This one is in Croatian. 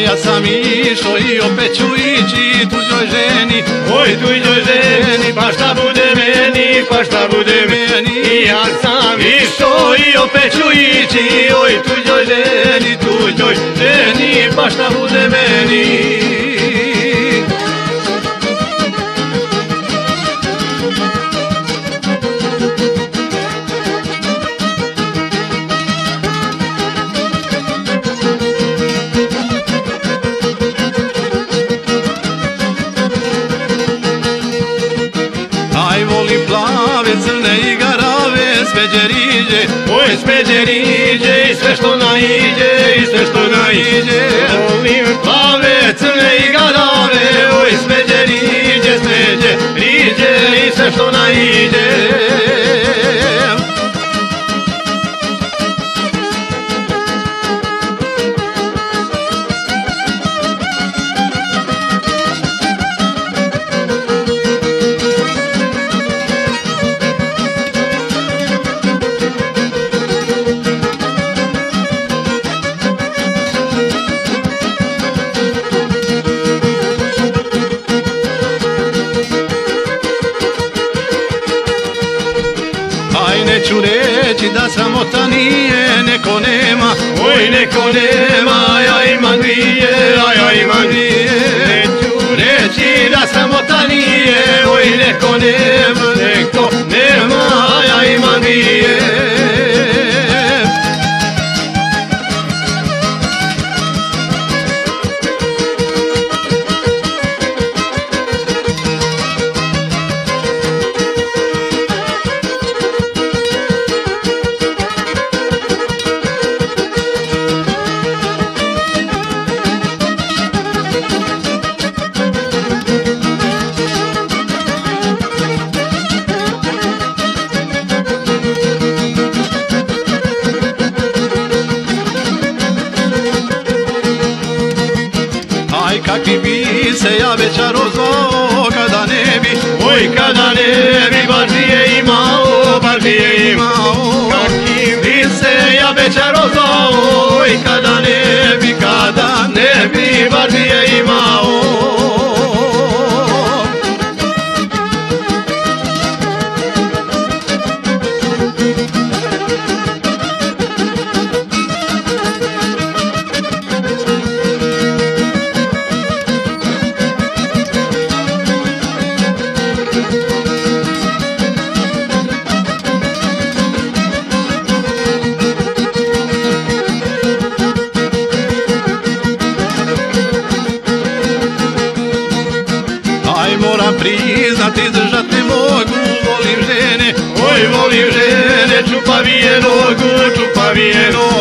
ja sam išao i opet ću ići tuđoj ženi. Oj tuđoj ženi, pa šta bude meni, pa šta bude meni. I ja sam išao i opet ću ići, oj tuđoj ženi, pa šta bude meni. Crne i garave, smeđeriđe, oj smeđeriđe i sve što naiđe, i sve što naiđe. Volim plave, crne i garave, oj smeđeriđe, smeđeriđe i sve što naiđe. Neću reći da sramota nije, neko nema, oj neko nema, a ja imam dvije, a ja imam dvije. Neću reći da sramota nije, oj neko nema, a ja imam dvije. Kakvi bi se ja večer ozvao kada ne bi, oj kada ne bi baš je imao, baš je imao. Kakvi bi se ja večer ozvao, oj kada ne bi baš je imao. Moram priznat, izdržat ne mogu, volim žene, oj volim žene, čupavije nogu, čupavije nogu.